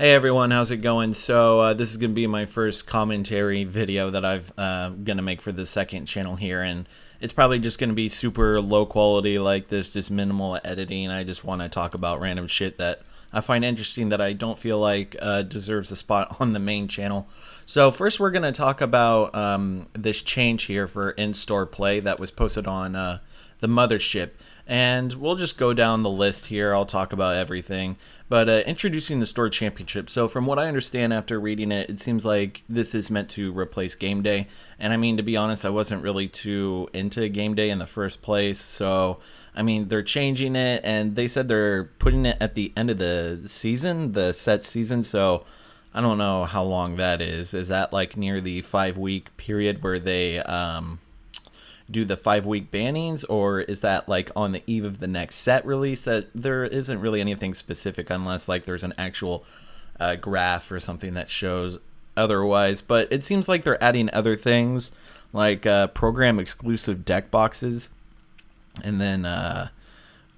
Hey everyone, how's it going? So this is going to be my first commentary video that I've going to make for the second channel here, and it's probably just going to be super low quality like this, just minimal editing. I just want to talk about random shit that I find interesting that I don't feel like deserves a spot on the main channel. So first we're going to talk about this change here for in-store play that was posted on the mothership. And we'll just go down the list here. I'll talk about everything. But introducing the store championship. So from what I understand after reading it, it seems like this is meant to replace game day. And I mean, to be honest, I wasn't really too into game day in the first place. So, I mean, they're changing it. And they said they're putting it at the end of the season, the set season. So I don't know how long that is. Is that like near the 5-week period where they do the 5-week bannings, or is that like on the eve of the next set release? That there isn't really anything specific unless like there's an actual graph or something that shows otherwise. But it seems like they're adding other things like program exclusive deck boxes, and then I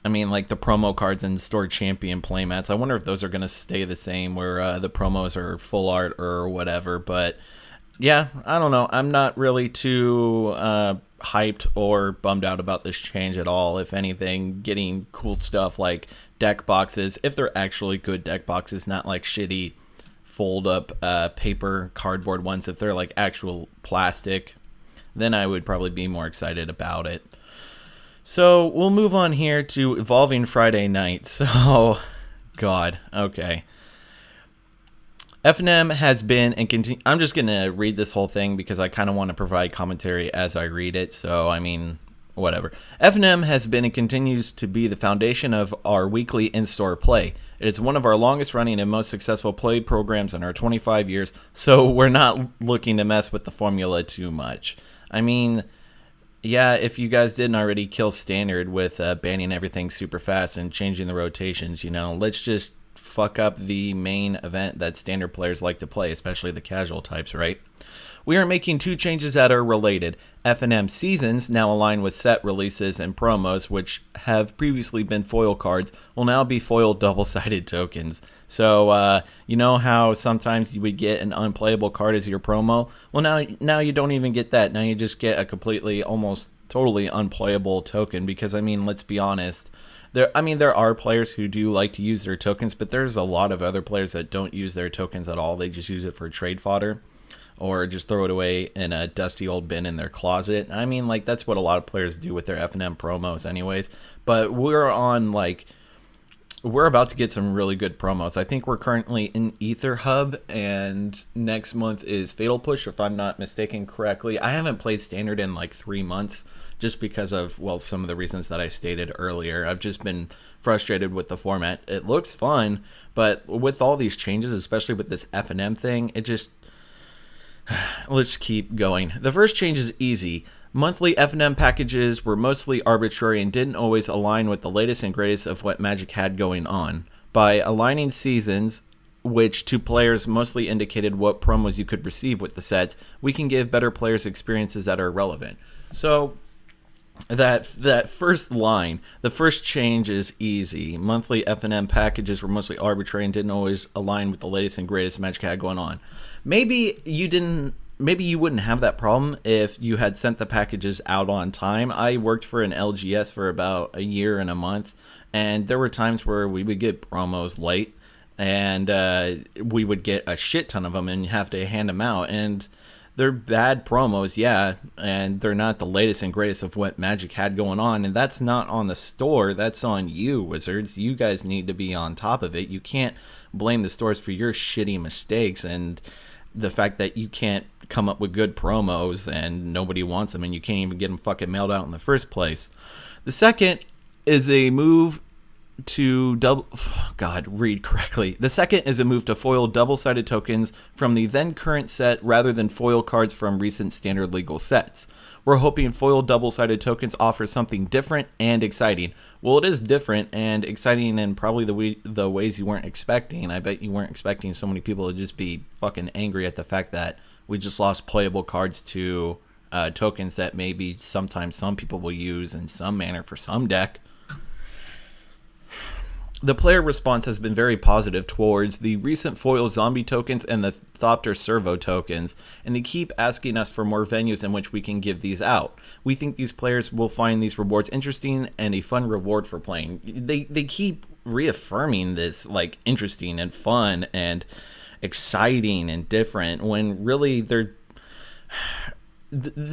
mean, like the promo cards and store champion playmats. I wonder if those are going to stay the same, where the promos are full art or whatever. But yeah, I don't know. I'm not really too hyped or bummed out about this change at all. If anything, getting cool stuff like deck boxes, if they're actually good deck boxes, not like shitty fold up paper cardboard ones. If they're like actual plastic, then I would probably be more excited about it. So we'll move on here to Evolving Friday Night. So, God, okay. FNM has been and continue. I'm just going to read this whole thing because I kind of want to provide commentary as I read it. So, I mean, whatever. FNM has been and continues to be the foundation of our weekly in-store play. It is one of our longest running and most successful play programs in our 25 years. So, we're not looking to mess with the formula too much. I mean, yeah, if you guys didn't already kill Standard with banning everything super fast and changing the rotations, you know, let's just fuck up the main event that Standard players like to play, especially the casual types, right? We are making two changes that are related. FNM seasons, now aligned with set releases and promos, which have previously been foil cards, will now be foil double-sided tokens. So, you know how sometimes you would get an unplayable card as your promo? Well, now you don't even get that. Now you just get a completely, almost totally unplayable token because, I mean, let's be honest. There are players who do like to use their tokens, but there's a lot of other players that don't use their tokens at all. They just use it for trade fodder or just throw it away in a dusty old bin in their closet. I mean, like, that's what a lot of players do with their FNM promos anyways. But we're about to get some really good promos. I think we're currently in Ether Hub, and next month is Fatal Push, if I'm not mistaken correctly. I haven't played Standard in like 3 months. Just because of, well, some of the reasons that I stated earlier. I've just been frustrated with the format. It looks fun, but with all these changes, especially with this FNM thing, it just... Let's keep going. The first change is easy. Monthly FNM packages were mostly arbitrary and didn't always align with the latest and greatest of what Magic had going on. By aligning seasons, which to players mostly indicated what promos you could receive with the sets, we can give better players experiences that are relevant. So... That first line, the first change is easy. Monthly FNM packages were mostly arbitrary and didn't always align with the latest and greatest Magic had going on. Maybe you wouldn't have that problem if you had sent the packages out on time. I worked for an LGS for about a year and a month, and there were times where we would get promos late, and we would get a shit ton of them and have to hand them out. And they're bad promos, yeah, and they're not the latest and greatest of what Magic had going on, and that's not on the store, that's on you, Wizards. You guys need to be on top of it. You can't blame the stores for your shitty mistakes and the fact that you can't come up with good promos and nobody wants them and you can't even get them fucking mailed out in the first place. The second is a move to The second is a move to foil double-sided tokens from the then current set rather than foil cards from recent Standard legal sets. We're hoping foil double-sided tokens offer something different and exciting. Well, it is different and exciting in probably the ways you weren't expecting. I bet you weren't expecting so many people to just be fucking angry at the fact that we just lost playable cards to tokens that maybe sometimes some people will use in some manner for some deck. The player response has been very positive towards the recent foil zombie tokens and the Thopter servo tokens, and they keep asking us for more venues in which we can give these out. We think these players will find these rewards interesting and a fun reward for playing. They keep reaffirming this, like, interesting and fun and exciting and different, when really the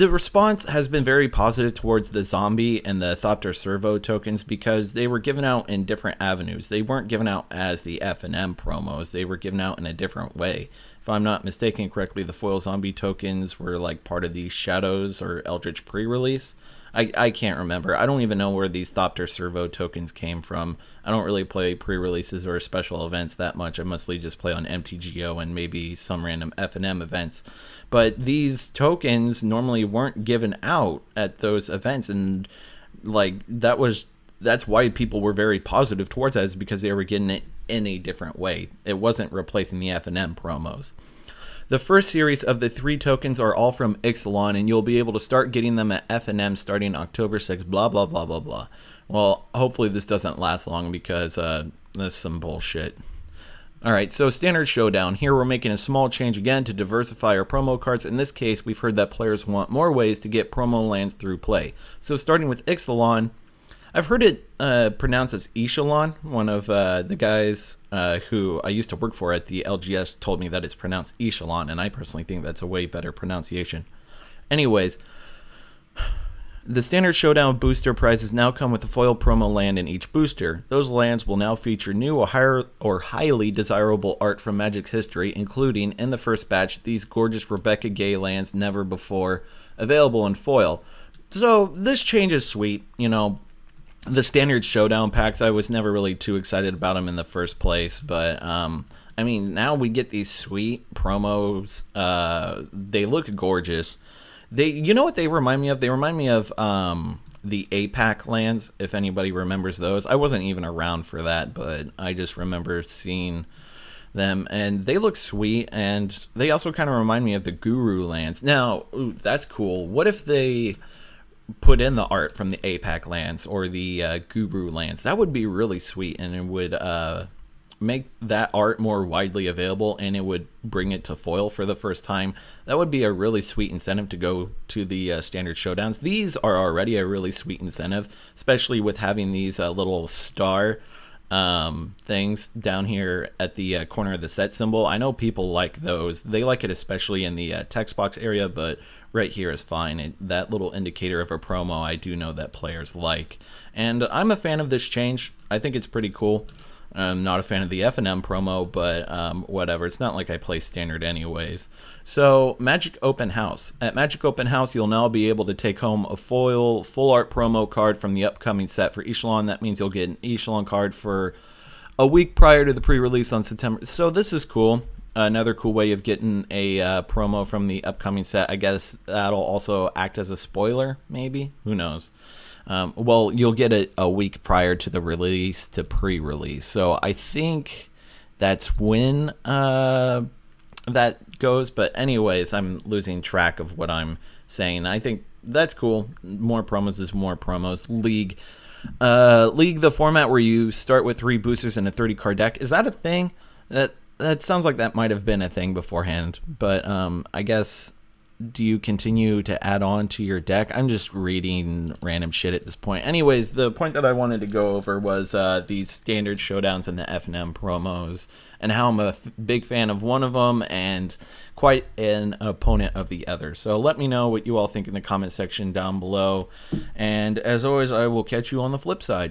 response has been very positive towards the zombie and the Thopter servo tokens because they were given out in different avenues. They weren't given out as the FNM promos. They were given out in a different way. If I'm not mistaken correctly, the foil zombie tokens were like part of the Shadows or Eldritch pre-release. I can't remember. I don't even know where these Thopter servo tokens came from. I don't really play pre-releases or special events that much. I mostly just play on MTGO and maybe some random FNM events. But these tokens normally weren't given out at those events, and like that's why people were very positive towards that, is because they were getting it in a different way. It wasn't replacing the FNM promos. The first series of the 3 tokens are all from Ixalan, and you'll be able to start getting them at FNM starting October 6th, blah, blah, blah, blah, blah. Well, hopefully this doesn't last long because that's some bullshit. Alright, so Standard Showdown. Here we're making a small change again to diversify our promo cards. In this case, we've heard that players want more ways to get promo lands through play. So starting with Ixalan, I've heard it pronounced as Echelon. One of the guys who I used to work for at the LGS told me that it's pronounced Echelon, and I personally think that's a way better pronunciation. Anyways, the Standard Showdown booster prizes now come with a foil promo land in each booster. Those lands will now feature new or highly desirable art from Magic's history, including, in the first batch, these gorgeous Rebecca Gay lands never before available in foil. So this change is sweet, you know. The Standard Showdown packs, I was never really too excited about them in the first place, but I mean, now we get these sweet promos. They look gorgeous. You know what they remind me of? They remind me of the APAC lands, if anybody remembers those. I wasn't even around for that, but I just remember seeing them, and they look sweet, and they also kind of remind me of the Guru lands. Now, ooh, that's cool. What if they put in the art from the APAC lands or the Guru lands? That would be really sweet, and it would make that art more widely available, and it would bring it to foil for the first time. That would be a really sweet incentive to go to the Standard Showdowns. These are already a really sweet incentive, especially with having these little star things down here at the corner of the set symbol. I know people like those. They like it especially in the text box area, but right here is fine. That little indicator of a promo, I do know that players like. And I'm a fan of this change. I think it's pretty cool. I'm not a fan of the FNM promo, but whatever. It's not like I play Standard anyways. So, Magic Open House. At Magic Open House, you'll now be able to take home a foil full art promo card from the upcoming set for Echelon. That means you'll get an Echelon card for a week prior to the pre-release on September. So this is cool. Another cool way of getting a promo from the upcoming set. I guess that'll also act as a spoiler, maybe? Who knows? Well, you'll get it a week prior to the release to pre-release. So I think that's when that goes. But anyways, I'm losing track of what I'm saying. I think that's cool. More promos is more promos. League, the format where you start with 3 boosters and a 30-card deck. Is that a thing? That sounds like that might have been a thing beforehand, but I guess, do you continue to add on to your deck? I'm just reading random shit at this point. Anyways, the point that I wanted to go over was these Standard Showdowns and the FNM promos, and how I'm a big fan of one of them and quite an opponent of the other. So let me know what you all think in the comment section down below, and as always, I will catch you on the flip side.